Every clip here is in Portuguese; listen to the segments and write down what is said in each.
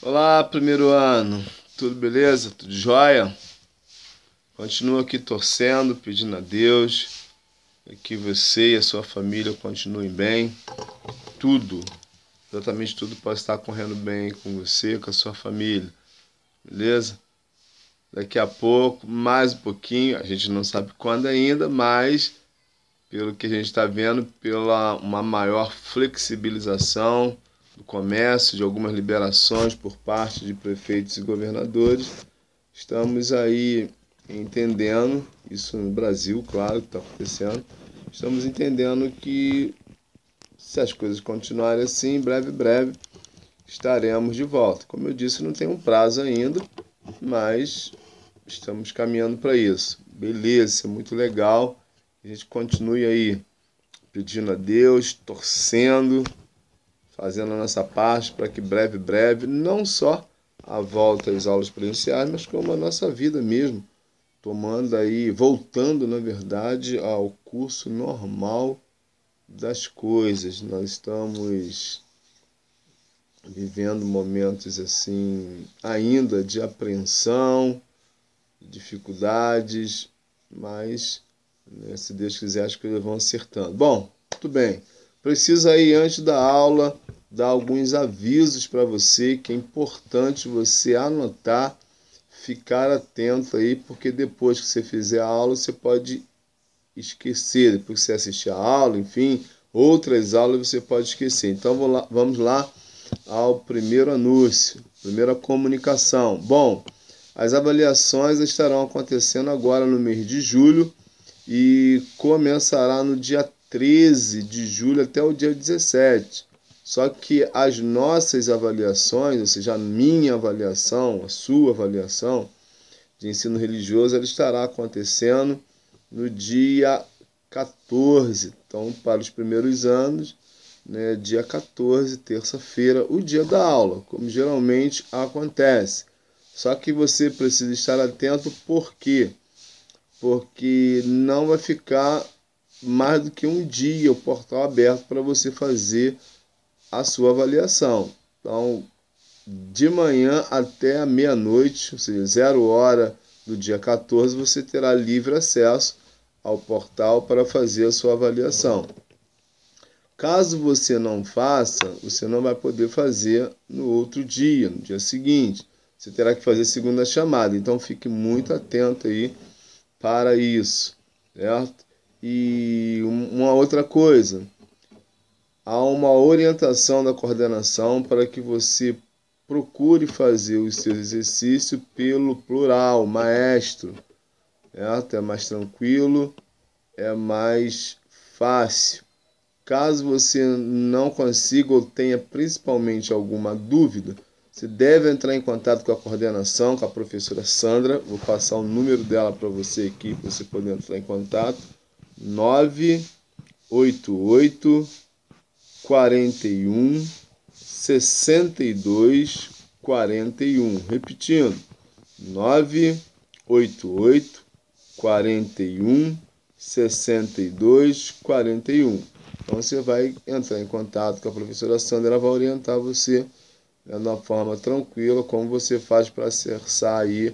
Olá, primeiro ano. Tudo beleza? Tudo jóia? Continuo aqui torcendo, pedindo a Deus que você e a sua família continuem bem. Tudo, exatamente tudo pode estar correndo bem com você, com a sua família. Beleza? Daqui a pouco, mais um pouquinho, a gente não sabe quando ainda, mas pelo que a gente está vendo, pela uma maior flexibilização do comércio, de algumas liberações por parte de prefeitos e governadores, estamos aí entendendo, isso no Brasil, claro, que está acontecendo, estamos entendendo que se as coisas continuarem assim, em breve, estaremos de volta. Como eu disse, não tem um prazo ainda, mas estamos caminhando para isso. Beleza, isso é muito legal. A gente continue aí pedindo a Deus, torcendo, fazendo a nossa parte para que breve, não só a volta às aulas presenciais, mas como a nossa vida mesmo, tomando aí, voltando, na verdade, ao curso normal das coisas. Nós estamos vivendo momentos assim, ainda de apreensão, de dificuldades, mas se Deus quiser, as coisas vão acertando. Bom, tudo bem. Preciso aí, antes da aula, dar alguns avisos para você, que é importante você anotar, ficar atento aí, porque depois que você fizer a aula, você pode esquecer. Depois que você assistir a aula, enfim, outras aulas você pode esquecer. Então, vamos lá ao primeiro anúncio, primeira comunicação. Bom, as avaliações estarão acontecendo agora no mês de julho, e começará no dia 13 de julho até o dia 17. Só que as nossas avaliações, ou seja, a minha avaliação, a sua avaliação de ensino religioso, ela estará acontecendo no dia 14. Então, para os primeiros anos, né, dia 14, terça-feira, o dia da aula, como geralmente acontece. Só que você precisa estar atento, por quê? Porque não vai ficar mais do que um dia o portal aberto para você fazer a sua avaliação. Então, de manhã até a meia-noite, ou seja, 0 hora do dia 14, você terá livre acesso ao portal para fazer a sua avaliação. Caso você não faça, você não vai poder fazer no outro dia, no dia seguinte. Você terá que fazer segunda chamada. Então, fique muito atento aí para isso, certo? E uma outra coisa, há uma orientação da coordenação para que você procure fazer os seus exercícios pelo plural, maestro, certo? É mais tranquilo, é mais fácil. Caso você não consiga ou tenha principalmente alguma dúvida, você deve entrar em contato com a coordenação, com a professora Sandra. Vou passar o número dela para você aqui, para você poder entrar em contato. 988 41 62 41. Repetindo, 988 41 62 41. Então você vai entrar em contato com a professora Sandra, ela vai orientar você, né, de uma forma tranquila, como você faz para acessar aí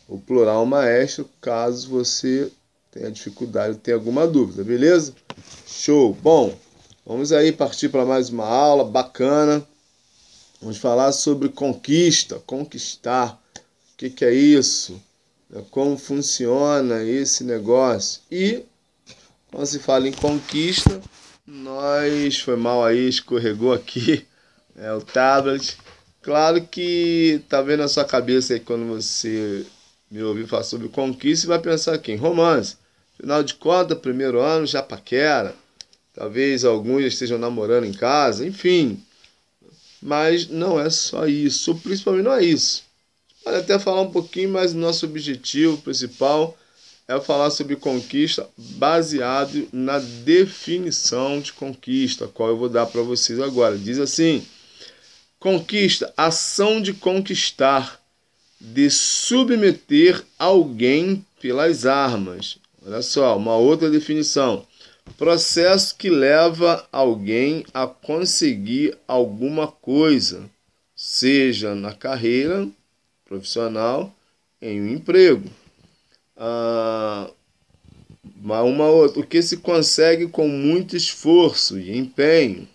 o plural maestro, caso você tenha dificuldade, tenha alguma dúvida, beleza? Show! Bom, vamos aí partir para mais uma aula bacana. Vamos falar sobre conquista, conquistar. O que é isso? Como funciona esse negócio? E quando se fala em conquista, foi mal aí, escorregou aqui o tablet. Claro que tá vendo na sua cabeça aí quando você me ouvir falar sobre conquista, você vai pensar aqui em romance. Afinal de contas, primeiro ano já paquera. Talvez alguns já estejam namorando em casa, enfim. Mas não é só isso, principalmente não é isso. Pode até falar um pouquinho, mas o nosso objetivo principal é falar sobre conquista baseado na definição de conquista, a qual eu vou dar para vocês agora. Diz assim: conquista, ação de conquistar, de submeter alguém pelas armas. Olha só, uma outra definição. Processo que leva alguém a conseguir alguma coisa. Ou seja na carreira profissional, em um emprego. Uma outra, o que se consegue com muito esforço e empenho.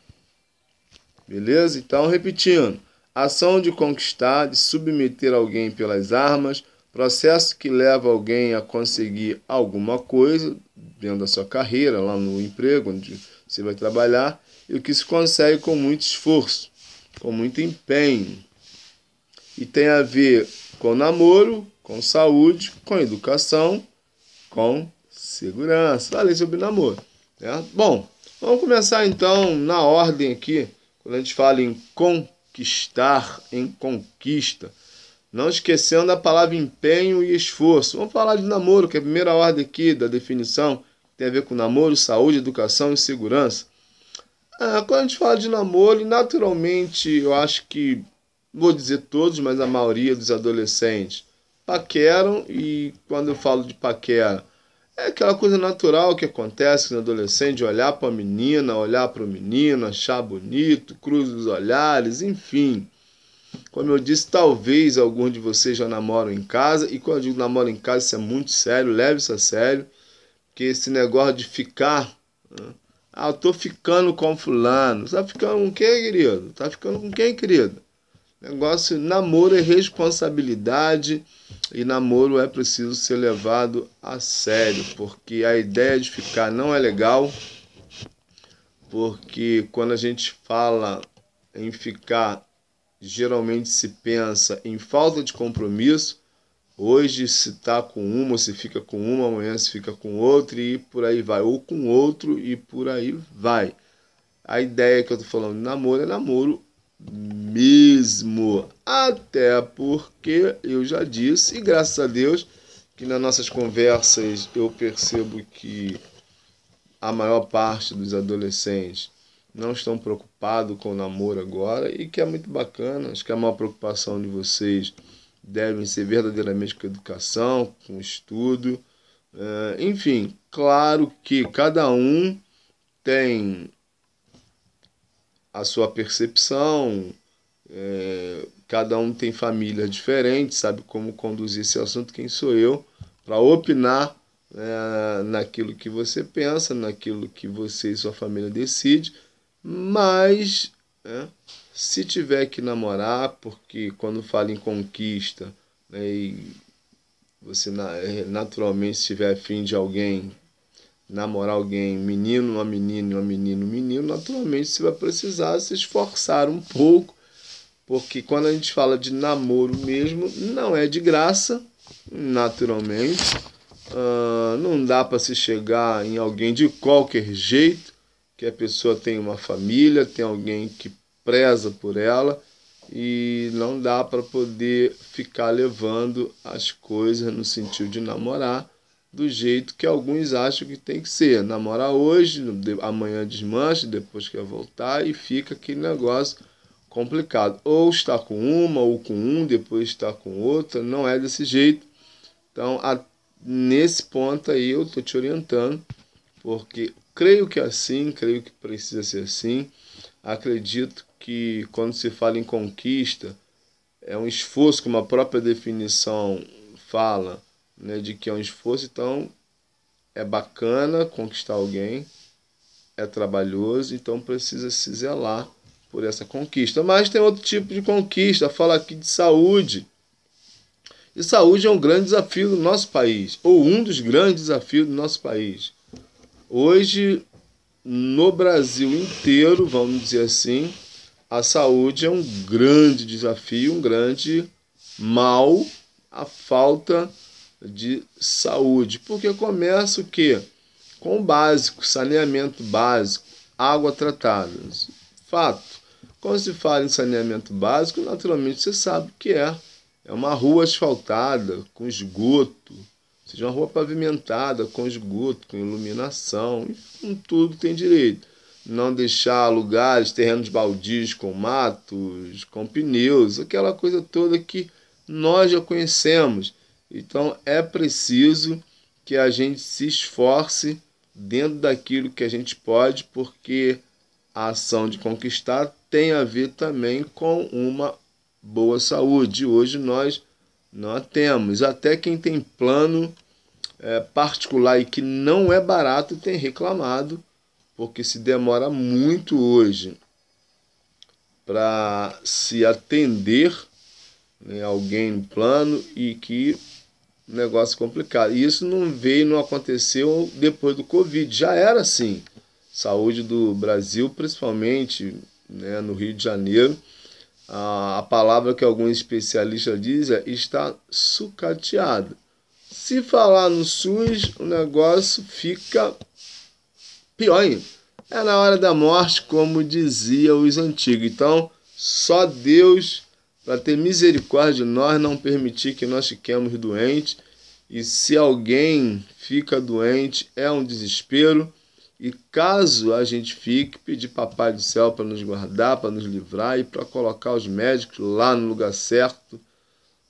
Beleza? Então, repetindo. Ação de conquistar, de submeter alguém pelas armas, processo que leva alguém a conseguir alguma coisa dentro da sua carreira, lá no emprego onde você vai trabalhar, e o que se consegue com muito esforço, com muito empenho. E tem a ver com namoro, com saúde, com educação, com segurança. Falei sobre namoro, né? Bom, vamos começar então na ordem aqui, quando a gente fala em conquistar, em conquista. Não esquecendo a palavra empenho e esforço. Vamos falar de namoro, que é a primeira ordem aqui da definição, tem a ver com namoro, saúde, educação e segurança. Quando a gente fala de namoro, naturalmente, eu acho que, vou dizer todos, mas a maioria dos adolescentes paqueram, e quando eu falo de paquera, é aquela coisa natural que acontece no adolescente, de olhar para a menina, olhar para o menino, achar bonito, cruza os olhares, enfim. Como eu disse, talvez alguns de vocês já namoram em casa, e quando eu digo namoro em casa, isso é muito sério, leve isso a sério, porque esse negócio de ficar, né? Eu tô ficando com fulano. Tá ficando com quem, querido? Tá ficando com quem, querido? Negócio, namoro é responsabilidade, e namoro é preciso ser levado a sério, porque a ideia de ficar não é legal, porque quando a gente fala em ficar, geralmente se pensa em falta de compromisso. Hoje se está com uma, se fica com uma, amanhã se fica com outra e por aí vai. Ou com outro e por aí vai. A ideia que eu estou falando de namoro é namoro mesmo. Até porque eu já disse, e graças a Deus, que nas nossas conversas eu percebo que a maior parte dos adolescentes não estão preocupados com o namoro agora, e que é muito bacana. Acho que a maior preocupação de vocês devem ser verdadeiramente com a educação, com o estudo. Enfim, claro que cada um tem a sua percepção, cada um tem família diferente, sabe como conduzir esse assunto. Quem sou eu para opinar naquilo que você pensa, naquilo que você e sua família decidem? Mas se tiver que namorar, porque quando fala em conquista, né, e você naturalmente, se tiver afim de alguém, namorar alguém, menino, uma menina, uma menina, um menino, naturalmente você vai precisar se esforçar um pouco, porque quando a gente fala de namoro mesmo, não é de graça, naturalmente. Não dá para se chegar em alguém de qualquer jeito, que a pessoa tem uma família, tem alguém que preza por ela, e não dá para poder ficar levando as coisas no sentido de namorar do jeito que alguns acham que tem que ser. Namorar hoje, amanhã desmancha, depois quer voltar, e fica aquele negócio complicado. Ou está com uma, ou com um, depois está com outra. Não é desse jeito. Então, nesse ponto aí eu estou te orientando, porque creio que é assim, creio que precisa ser assim. Acredito que quando se fala em conquista, é um esforço, como a própria definição fala, né, de que é um esforço. Então é bacana conquistar alguém, é trabalhoso, então precisa se zelar por essa conquista. Mas tem outro tipo de conquista, fala aqui de saúde. E saúde é um grande desafio do nosso país, ou um dos grandes desafios do nosso país. Hoje, no Brasil inteiro, vamos dizer assim, a saúde é um grande desafio, um grande mal, a falta de saúde. Porque começa o quê? Com o básico, saneamento básico, água tratada. Fato. Quando se fala em saneamento básico, naturalmente você sabe o que é. É uma rua asfaltada, com esgoto, seja uma rua pavimentada, com esgoto, com iluminação, com tudo tem direito. Não deixar lugares, terrenos baldios com matos, com pneus, aquela coisa toda que nós já conhecemos. Então é preciso que a gente se esforce dentro daquilo que a gente pode, porque a ação de conquistar tem a ver também com uma boa saúde. Hoje nós não a temos. Até quem tem plano particular e que não é barato tem reclamado, porque se demora muito hoje para se atender, né, alguém no plano, e que negócio complicado. E isso não aconteceu depois do Covid, já era assim. Saúde do Brasil, principalmente, né, no Rio de Janeiro, a palavra que alguns especialistas dizem está sucateada. Se falar no SUS, o negócio fica pior ainda. É na hora da morte, como diziam os antigos. Então, só Deus, para ter misericórdia de nós, não permitir que nós fiquemos doentes. E se alguém fica doente, é um desespero. E caso a gente fique, pedir Papai do Céu para nos guardar, para nos livrar e para colocar os médicos lá no lugar certo,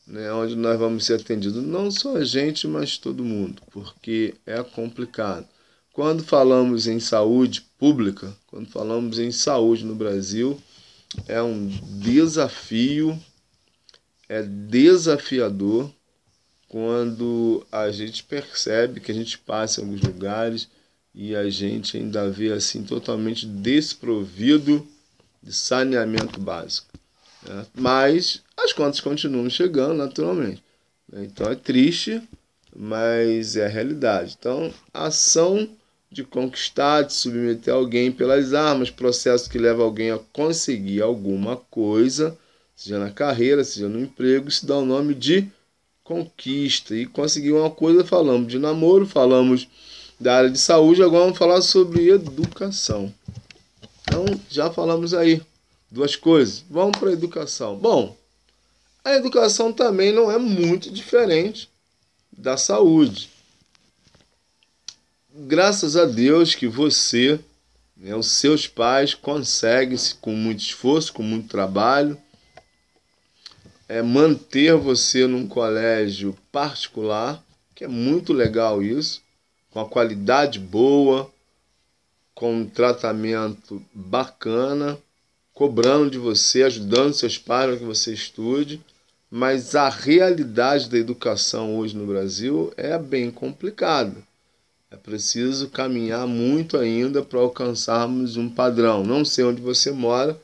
né, onde nós vamos ser atendidos. Não só a gente, mas todo mundo, porque é complicado. Quando falamos em saúde pública, quando falamos em saúde no Brasil, é um desafio, é desafiador quando a gente percebe que a gente passa em alguns lugares e a gente ainda vê assim totalmente desprovido de saneamento básico, né? Mas as contas continuam chegando naturalmente, né? Então é triste, mas é a realidade. Então, a ação de conquistar, de submeter alguém pelas armas, processo que leva alguém a conseguir alguma coisa, seja na carreira, seja no emprego, isso dá o nome de conquista. E conseguir uma coisa, falamos de namoro, falamos da área de saúde, agora vamos falar sobre educação. Então, já falamos aí duas coisas. Vamos para a educação. Bom, a educação também não é muito diferente da saúde. Graças a Deus que você, né, os seus pais conseguem, com muito esforço, com muito trabalho, manter você num colégio particular, que é muito legal isso, com a qualidade boa, com um tratamento bacana, cobrando de você, ajudando seus pais para que você estude. Mas a realidade da educação hoje no Brasil é bem complicada. É preciso caminhar muito ainda para alcançarmos um padrão. Não sei onde você mora,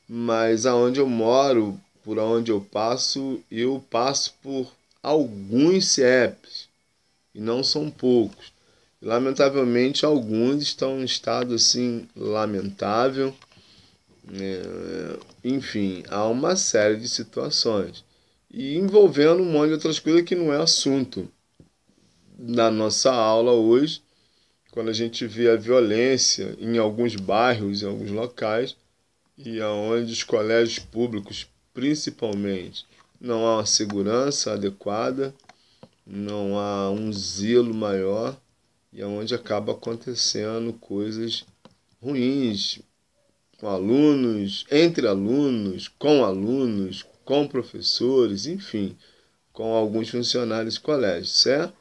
mas aonde eu moro, por onde eu passo por alguns CIEPs, e não são poucos. Lamentavelmente, alguns estão em estado assim lamentável. Enfim, há uma série de situações. E envolvendo um monte de outras coisas que não é assunto da nossa aula hoje, quando a gente vê a violência em alguns bairros, em alguns locais, e aonde os colégios públicos, principalmente, não há uma segurança adequada, não há um zelo maior, e aonde acaba acontecendo coisas ruins com alunos, entre alunos, com professores, enfim, com alguns funcionários de colégio. Isso é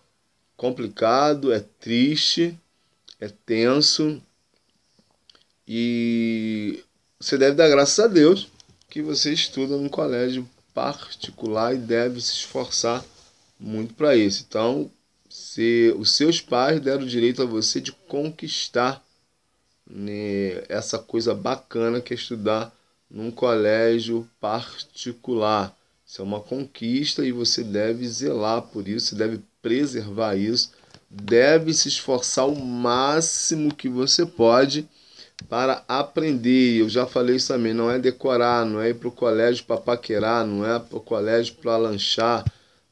complicado, é triste, é tenso, e você deve dar graças a Deus que você estuda num colégio particular e deve se esforçar muito para isso. Então, se os seus pais deram o direito a você de conquistar, né, essa coisa bacana que é estudar num colégio particular. Isso é uma conquista e você deve zelar por isso, deve preservar isso, deve se esforçar o máximo que você pode para aprender. Eu já falei isso também, não é decorar, não é ir para o colégio para paquerar, não é para o colégio para lanchar,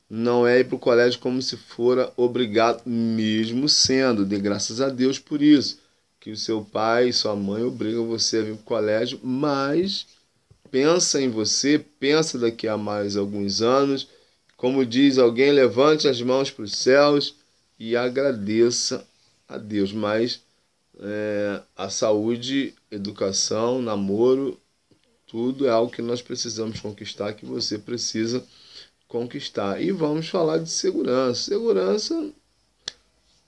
não é ir para o colégio como se fora obrigado, mesmo sendo, dê graças a Deus por isso, que o seu pai e sua mãe obrigam você a vir para o colégio, mas pensa em você, pensa daqui a mais alguns anos, como diz alguém, levante as mãos para os céus e agradeça a Deus. Mas a saúde, educação, namoro, tudo é algo que nós precisamos conquistar, que você precisa conquistar. E vamos falar de segurança. Segurança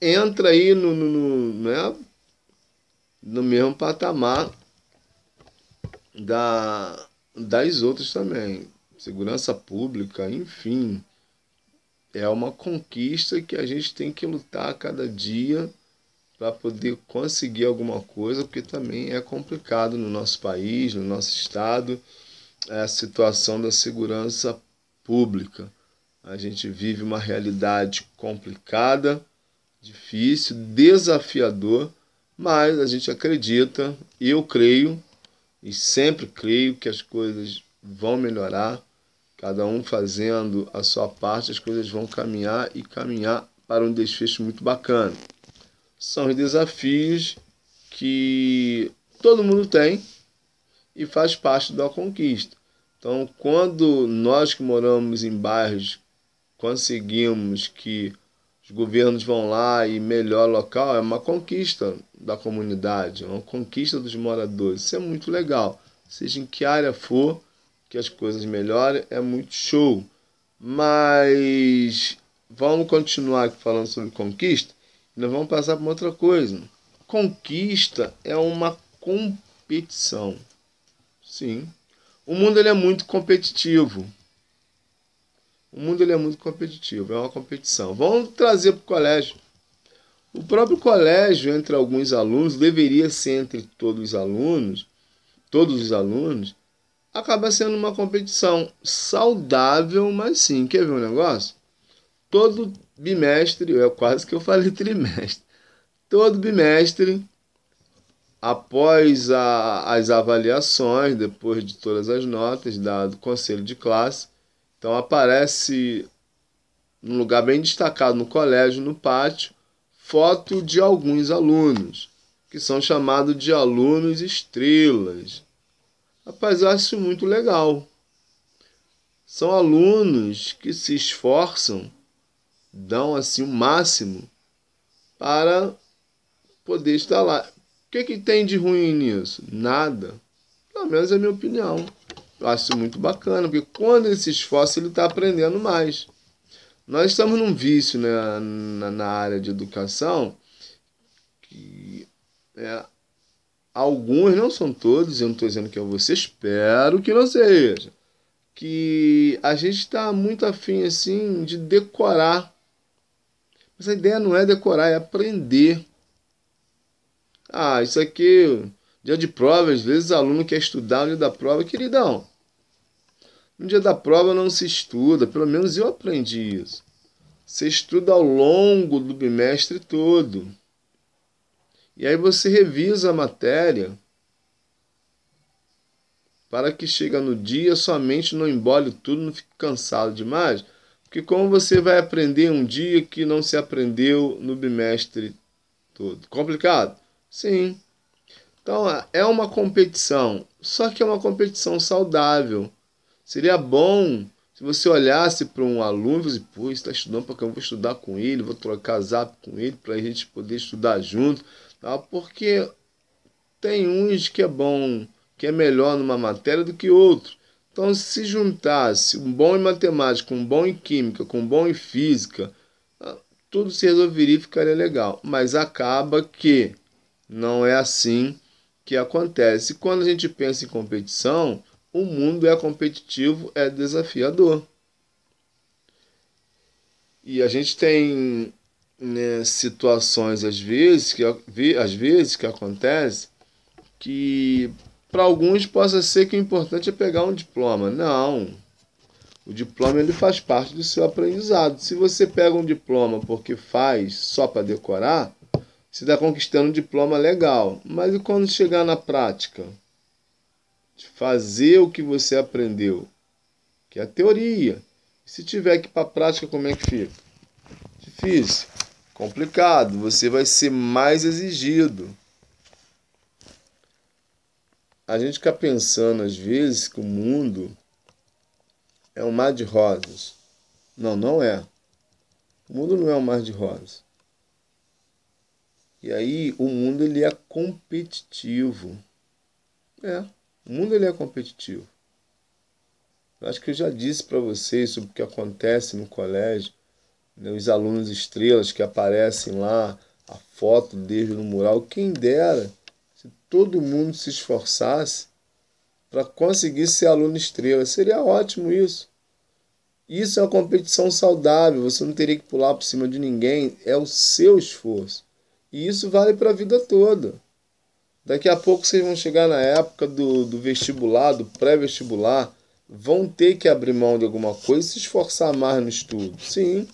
entra aí né, no mesmo patamar das outras também. segurança pública, enfim, é uma conquista que a gente tem que lutar a cada dia para poder conseguir alguma coisa, porque também é complicado no nosso país, no nosso estado, a situação da segurança pública. A gente vive uma realidade complicada, difícil, desafiador, mas a gente acredita, eu creio e sempre creio que as coisas vão melhorar, cada um fazendo a sua parte, as coisas vão caminhar e caminhar para um desfecho muito bacana. São os desafios que todo mundo tem e faz parte da conquista. Então, quando nós que moramos em bairros conseguimos que os governos vão lá e melhoram o local, é uma conquista da comunidade, é uma conquista dos moradores. Isso é muito legal. Seja em que área for, que as coisas melhorem, é muito show. Mas vamos continuar aqui falando sobre conquista. Nós vamos passar para uma outra coisa. Conquista é uma competição. Sim. O mundo ele é muito competitivo. O mundo ele é muito competitivo, é uma competição. Vamos trazer para o colégio. O próprio colégio, entre alguns alunos, deveria ser entre todos os alunos, acaba sendo uma competição saudável, mas sim. Quer ver um negócio? Todo bimestre, quase que eu falei trimestre, todo bimestre, após as avaliações, depois de todas as notas do conselho de classe, então aparece num lugar bem destacado no colégio, no pátio, foto de alguns alunos, que são chamados de alunos estrelas. Rapaz, eu acho isso muito legal. São alunos que se esforçam, dão assim o máximo para poder estar lá. O que tem de ruim nisso? Nada. Pelo menos é a minha opinião. Eu acho isso muito bacana, porque quando ele se esforça, ele está aprendendo mais. Nós estamos num vício, né, na área de educação, que alguns, não são todos, eu não estou dizendo que é você, espero que não seja, que a gente está muito afim assim, de decorar. Mas a ideia não é decorar, é aprender. Isso aqui, dia de prova, às vezes o aluno quer estudar no dia da prova. Queridão, no dia da prova não se estuda, pelo menos eu aprendi isso. Você estuda ao longo do bimestre todo. E aí você revisa a matéria para que chega no dia, sua mente não embole tudo, não fique cansado demais. Porque como você vai aprender um dia que não se aprendeu no bimestre todo? Complicado? Sim. Então é uma competição, só que é uma competição saudável. Seria bom se você olhasse para um aluno e falasse, pô, está estudando porque eu vou estudar com ele, vou trocar zap com ele para a gente poder estudar junto. Tá? Porque tem uns que é bom, que é melhor numa matéria do que outro. Então, se juntasse um bom em matemática, um bom em química, com um bom em física, tudo se resolveria e ficaria legal. Mas acaba que não é assim que acontece. Quando a gente pensa em competição, o mundo é competitivo, é desafiador. E a gente tem, né, situações às vezes que acontece que para alguns possa ser que o importante é pegar um diploma. Não. O diploma ele faz parte do seu aprendizado. Se você pega um diploma porque faz só para decorar, você está conquistando um diploma legal. Mas e quando chegar na prática? De fazer o que você aprendeu, que é a teoria. Se tiver que ir para a prática, como é que fica? Difícil, complicado, você vai ser mais exigido. A gente fica pensando às vezes que o mundo é um mar de rosas. Não, não é. O mundo não é um mar de rosas. E aí o mundo ele é competitivo. O mundo ele é competitivo. Eu acho que eu já disse para vocês sobre o que acontece no colégio, né, os alunos estrelas que aparecem lá, a foto deles no mural. Quem dera se todo mundo se esforçasse para conseguir ser aluno estrela. Seria ótimo isso. Isso é uma competição saudável, você não teria que pular por cima de ninguém, é o seu esforço. E isso vale para a vida toda. Daqui a pouco vocês vão chegar na época do vestibular, do pré-vestibular, vão ter que abrir mão de alguma coisa e se esforçar mais no estudo. Sim,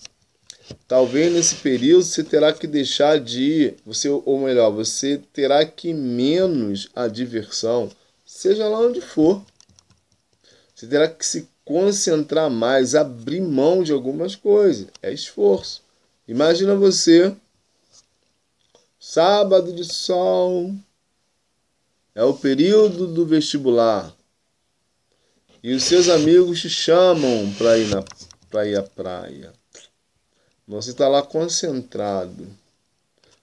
talvez nesse período você terá que deixar de ir, ou melhor, você terá que ir menos a diversão, seja lá onde for. Você terá que se concentrar mais, abrir mão de algumas coisas. É esforço. Imagina você, sábado de sol, é o período do vestibular. E os seus amigos te chamam para ir à praia. Você está lá concentrado.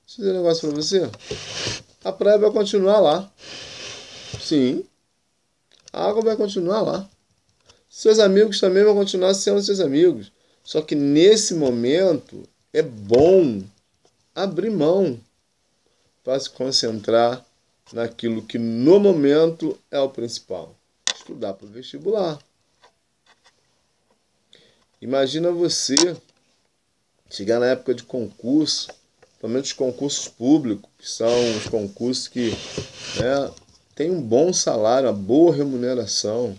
Deixa eu dizer um negócio para você. A praia vai continuar lá. Sim. A água vai continuar lá. Seus amigos também vão continuar sendo seus amigos. Só que nesse momento é bom abrir mão para se concentrar naquilo que no momento é o principal. Estudar para o vestibular. Imagina você chegar na época de concurso, pelo menos os concursos públicos, que são os concursos que têm um bom salário, uma boa remuneração.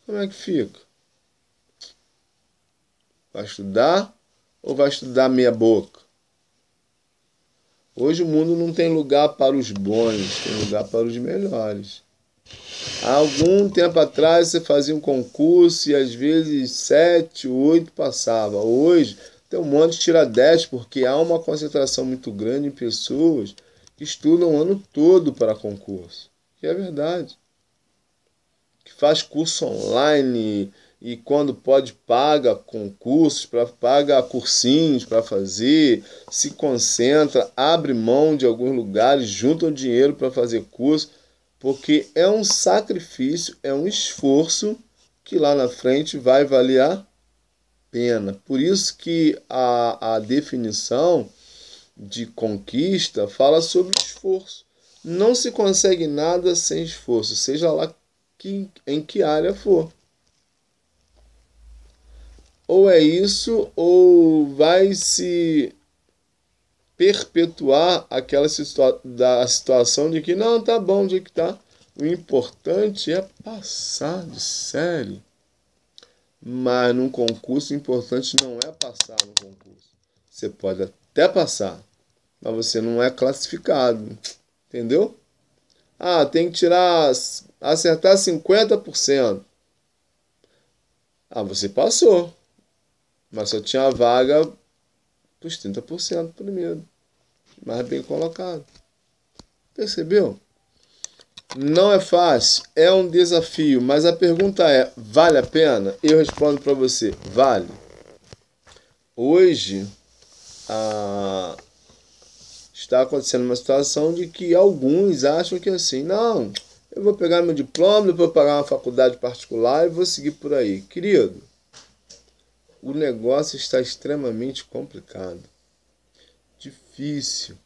Como é que fica? Vai estudar ou vai estudar meia boca? Hoje o mundo não tem lugar para os bons, tem lugar para os melhores. Há algum tempo atrás você fazia um concurso e às vezes 7, 8 passava. Hoje tem um monte de tira 10 porque há uma concentração muito grande em pessoas que estudam o ano todo para concurso. Que é verdade. Que faz curso online e quando pode paga concursos, paga cursinhos para fazer, se concentra, abre mão de alguns lugares, junta dinheiro para fazer curso, porque é um sacrifício, é um esforço que lá na frente vai valer a pena. Por isso que a definição de conquista fala sobre esforço. Não se consegue nada sem esforço, seja lá em que área for. Ou é isso, ou vai se perpetuar aquela situação de que não, tá bom do jeito que tá. O importante é passar de série. Mas num concurso, o importante não é passar no concurso. Você pode até passar, mas você não é classificado. Entendeu? Ah, tem que acertar 50%. Ah, você passou. Mas só tinha a vaga para os 30% primeiro. Mais bem colocado. Percebeu? Não é fácil, é um desafio, mas a pergunta é, vale a pena? Eu respondo para você, vale. Hoje, está acontecendo uma situação de que alguns acham que assim, não, eu vou pegar meu diploma, vou pagar uma faculdade particular e vou seguir por aí. Querido, o negócio está extremamente complicado, difícil.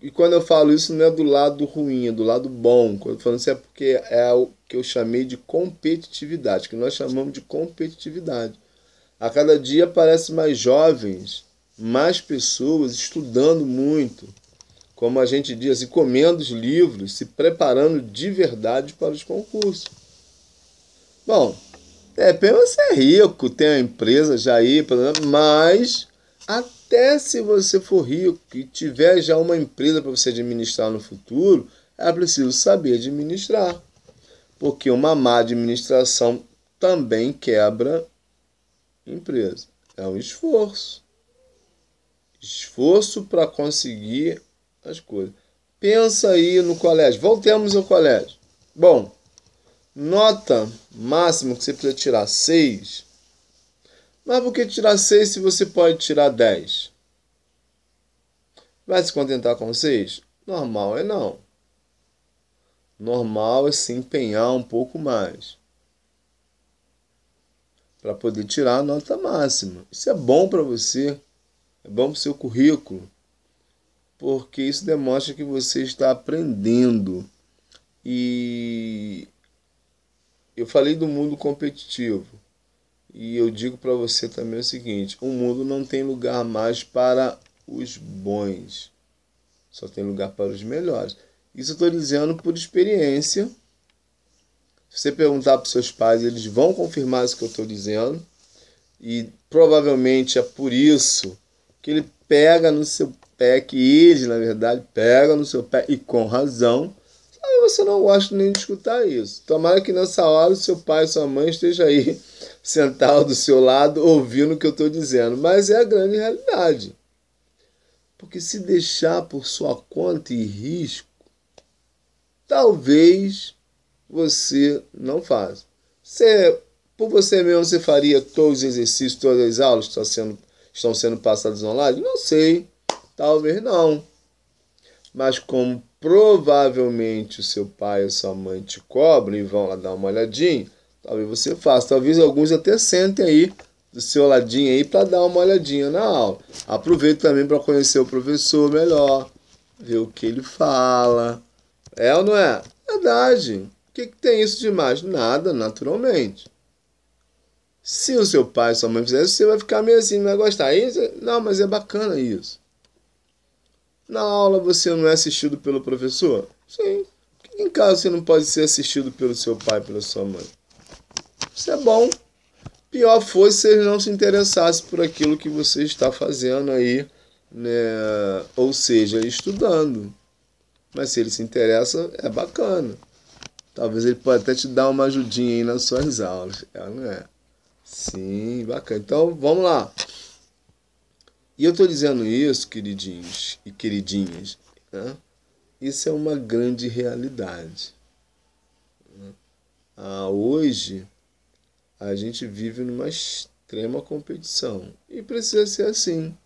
E quando eu falo isso não é do lado ruim, é do lado bom. Quando eu falo isso é porque é o que eu chamei de competitividade, que nós chamamos de competitividade. A cada dia aparecem mais jovens, mais pessoas estudando muito, como a gente diz, e comendo os livros, se preparando de verdade para os concursos. Bom, de repente você é rico, tem uma empresa já aí, mas até se você for rico e tiver já uma empresa para você administrar no futuro, é preciso saber administrar. Porque uma má administração também quebra empresa. É um esforço. Esforço para conseguir as coisas. Pensa aí no colégio. Voltemos ao colégio. Bom, nota máxima que você precisa tirar 6. Mas por que tirar 6 se você pode tirar 10? Vai se contentar com 6? Normal é não. Normal é se empenhar um pouco mais para poder tirar a nota máxima. Isso é bom para você, é bom para o seu currículo, porque isso demonstra que você está aprendendo. E eu falei do mundo competitivo. E eu digo para você também o seguinte: o mundo não tem lugar mais para os bons. Só tem lugar para os melhores. Isso eu estou dizendo por experiência. Se você perguntar para os seus pais, eles vão confirmar isso que eu estou dizendo. E provavelmente é por isso que ele pega no seu pé, que eles, na verdade, pegam no seu pé, e com razão. Aí você não gosta nem de escutar isso. Tomara que nessa hora o seu pai e sua mãe estejam aí, sentado do seu lado, ouvindo o que eu estou dizendo. Mas é a grande realidade. Porque se deixar por sua conta e risco, talvez você não faça. Por você mesmo, você faria todos os exercícios, todas as aulas que estão sendo passadas online? Não sei, talvez não. Mas como provavelmente o seu pai ou sua mãe te cobram e vão lá dar uma olhadinha, talvez você faça. Talvez alguns até sentem aí do seu ladinho aí para dar uma olhadinha na aula. Aproveite também para conhecer o professor melhor, ver o que ele fala. É ou não é? Verdade. O que tem isso de mais? Nada, naturalmente. Se o seu pai e sua mãe fizerem, você vai ficar meio assim, não vai gostar. Não, mas é bacana isso. Na aula você não é assistido pelo professor? Sim. Por que em casa você não pode ser assistido pelo seu pai e pela sua mãe? Isso é bom. Pior fosse se eles não se interessassem por aquilo que você está fazendo aí, né? Ou seja, estudando. Mas se ele se interessa, é bacana. Talvez ele pode até te dar uma ajudinha aí nas suas aulas. É, não é? Sim, bacana. Então, vamos lá. E eu estou dizendo isso, queridinhos e queridinhas, né? Isso é uma grande realidade. Hoje, a gente vive numa extrema competição. E precisa ser assim.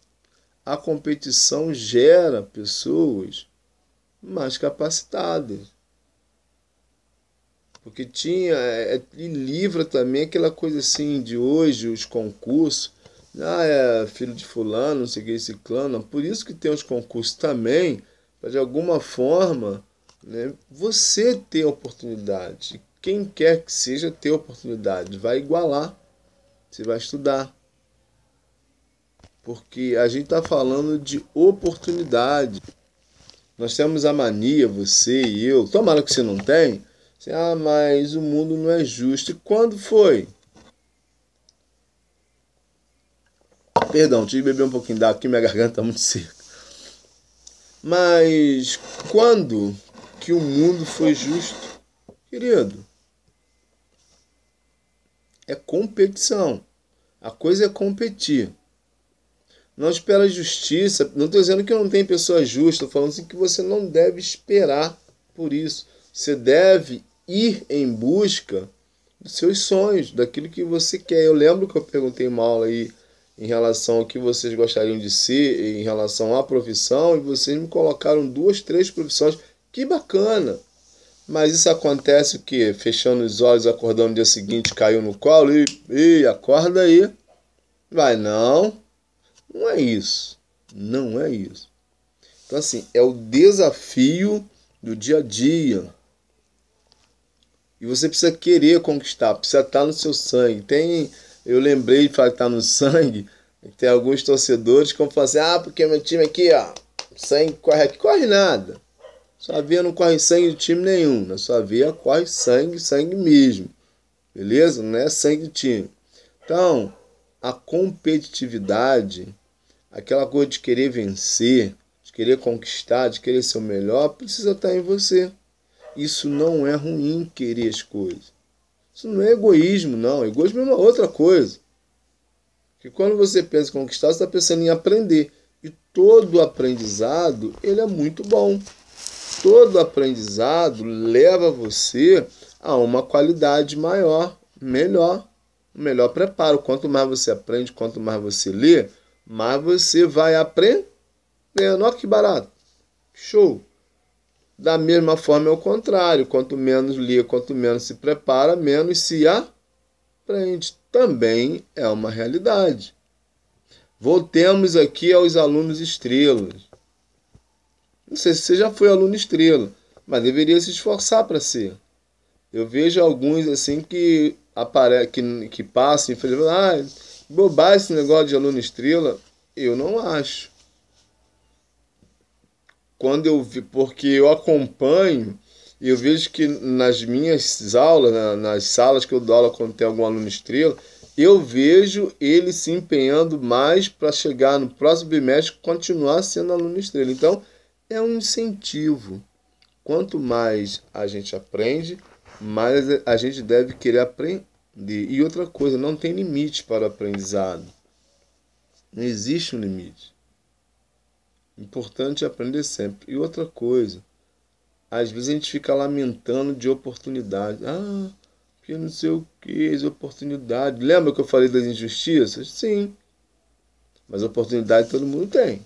A competição gera pessoas mais capacitadas. Porque e livra também aquela coisa assim de hoje, os concursos. É filho de fulano, não sei o que, ciclano. Por isso que tem os concursos também, para de alguma forma, né, você ter oportunidade. Quem quer que seja ter oportunidade, vai igualar. Você vai estudar. Porque a gente está falando de oportunidade. Nós temos a mania, você e eu, tomara que você não tenha, assim, mas o mundo não é justo. E quando foi? Perdão, tive que beber um pouquinho d'água, porque minha garganta está muito seca. Mas quando que o mundo foi justo? Querido, é competição. A coisa é competir. Não espera justiça. Não estou dizendo que não tem pessoa justa. Estou falando assim que você não deve esperar por isso. Você deve ir em busca dos seus sonhos, daquilo que você quer. Eu lembro que eu perguntei uma aula aí em relação ao que vocês gostariam de ser, em relação à profissão, e vocês me colocaram 2, 3 profissões. Que bacana! Mas isso acontece o quê? Fechando os olhos, acordando no dia seguinte, caiu no colo e acorda aí. Vai, não. Não é isso. Não é isso. Então, assim, é o desafio do dia a dia. E você precisa querer conquistar, precisa estar no seu sangue. Eu lembrei de falar que está no sangue. Tem alguns torcedores que vão falar assim, porque meu time aqui, ó, sangue corre aqui. Corre nada. Sua veia não corre sangue de time nenhum. Na sua veia corre sangue, sangue mesmo. Beleza? Não é sangue de time. Então, a competitividade, aquela coisa de querer vencer, de querer conquistar, de querer ser o melhor, precisa estar em você. Isso não é ruim, querer as coisas. Isso não é egoísmo, não. Egoísmo é uma outra coisa. Porque quando você pensa em conquistar, você está pensando em aprender. E todo aprendizado, ele é muito bom. Todo aprendizado leva você a uma qualidade maior, melhor, um melhor preparo. Quanto mais você aprende, quanto mais você lê, mais você vai aprendendo. Olha que barato. Show. Da mesma forma é o contrário. Quanto menos lê, quanto menos se prepara, menos se aprende. Também é uma realidade. Voltemos aqui aos alunos estrelas. Não sei se você já foi aluno estrela, mas deveria se esforçar para ser. Eu vejo alguns assim que passam e falam, bobagem esse negócio de aluno estrela. Eu não acho. Quando eu vi, porque eu acompanho e eu vejo que nas minhas aulas, nas salas que eu dou aula quando tem algum aluno estrela, eu vejo ele se empenhando mais para chegar no próximo bimestre e continuar sendo aluno estrela. Então, é um incentivo. Quanto mais a gente aprende, mais a gente deve querer aprender. E outra coisa, não tem limite para o aprendizado. Não existe um limite. Importante é aprender sempre. E outra coisa, às vezes a gente fica lamentando de oportunidade. Porque não sei o que, as oportunidades. Lembra que eu falei das injustiças? Sim. Mas oportunidade todo mundo tem.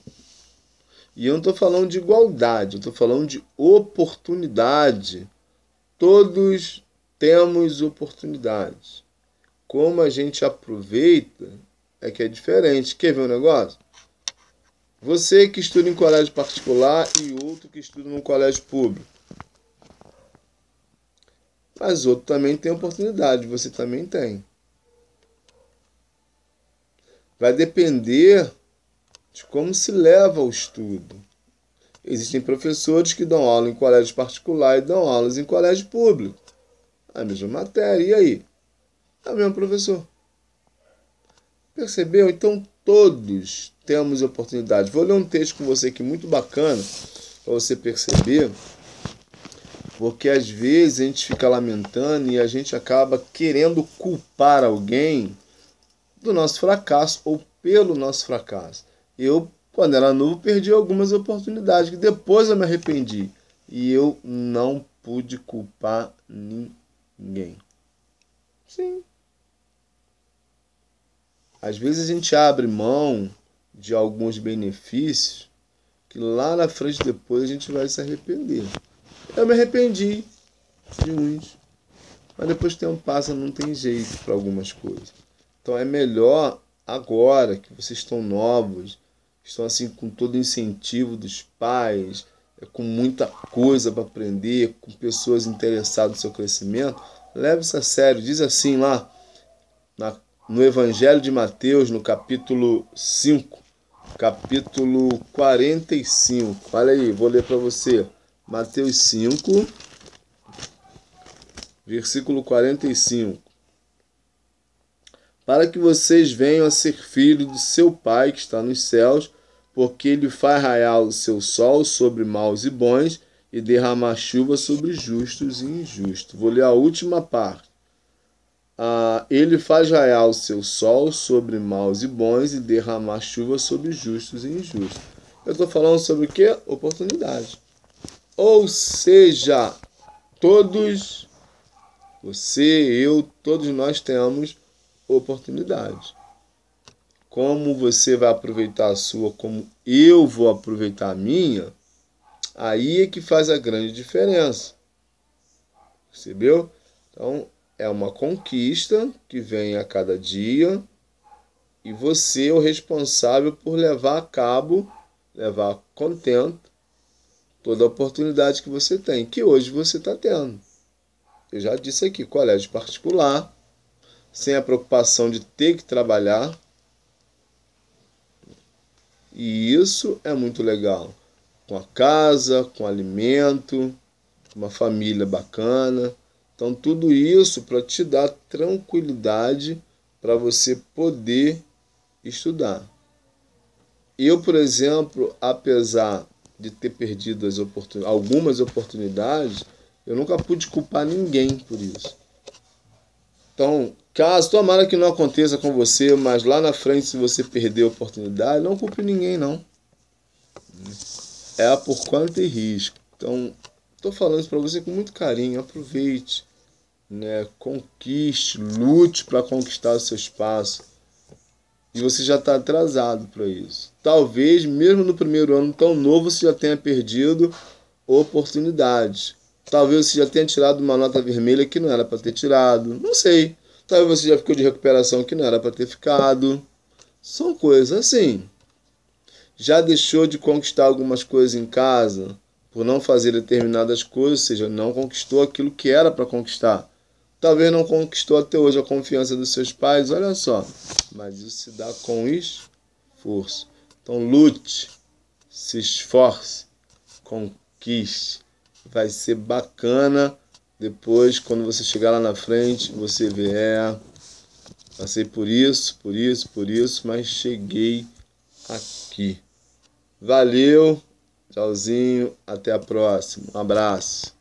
E eu não estou falando de igualdade, eu estou falando de oportunidade. Todos temos oportunidades. Como a gente aproveita é que é diferente. Quer ver um negócio? Você que estuda em colégio particular e outro que estuda num colégio público. Mas outro também tem oportunidade, você também tem. Vai depender de como se leva o estudo. Existem professores que dão aula em colégio particular e dão aulas em colégio público. A mesma matéria, e aí? É o mesmo professor. Percebeu? Então todos temos oportunidade. Vou ler um texto com você aqui muito bacana, para você perceber, porque às vezes a gente fica lamentando e a gente acaba querendo culpar alguém do nosso fracasso ou pelo nosso fracasso. Eu, quando era novo, perdi algumas oportunidades que depois eu me arrependi. E eu não pude culpar ninguém. Sim. Às vezes a gente abre mão de alguns benefícios que lá na frente depois a gente vai se arrepender. Eu me arrependi de uns. Mas depois o tempo passa, não tem jeito para algumas coisas. Então é melhor agora que vocês estão novos, estão assim com todo o incentivo dos pais, com muita coisa para aprender, com pessoas interessadas no seu crescimento, leve isso a sério. Diz assim lá no Evangelho de Mateus, no capítulo 5, capítulo 45. Olha aí, vou ler para você. Mateus 5, versículo 45. Para que vocês venham a ser filhos do seu Pai que está nos céus, porque ele faz raiar o seu sol sobre maus e bons e derramar chuva sobre justos e injustos. Vou ler a última parte. Ele faz raiar o seu sol sobre maus e bons e derramar chuva sobre justos e injustos. Eu estou falando sobre o quê? Oportunidade. Ou seja, todos, você, eu, todos nós temos oportunidade. Como você vai aproveitar a sua, como eu vou aproveitar a minha, aí é que faz a grande diferença. Percebeu? Então, é uma conquista que vem a cada dia e você é o responsável por levar a cabo, levar contento toda a oportunidade que você tem, que hoje você está tendo. Eu já disse aqui, colégio particular, sem a preocupação de ter que trabalhar. E isso é muito legal. Com a casa, com alimento, uma família bacana. Então tudo isso para te dar tranquilidade para você poder estudar. Eu, por exemplo, apesar de ter perdido algumas oportunidades, eu nunca pude culpar ninguém por isso. Então, caso, tomara que não aconteça com você, mas lá na frente, se você perder a oportunidade, não culpe ninguém, não. É por conta e risco. Então, estou falando isso para você com muito carinho. Aproveite, né? Conquiste, lute para conquistar o seu espaço. E você já está atrasado para isso. Talvez, mesmo no primeiro ano tão novo, você já tenha perdido oportunidades. Talvez você já tenha tirado uma nota vermelha que não era para ter tirado. Não sei. Talvez você já ficou de recuperação que não era para ter ficado. São coisas assim. Já deixou de conquistar algumas coisas em casa por não fazer determinadas coisas, ou seja, não conquistou aquilo que era para conquistar. Talvez não conquistou até hoje a confiança dos seus pais, olha só, mas isso se dá com esforço. Então lute, se esforce, conquiste. Vai ser bacana depois, quando você chegar lá na frente, você vê, passei por isso, mas cheguei aqui. Valeu, tchauzinho, até a próxima. Um abraço.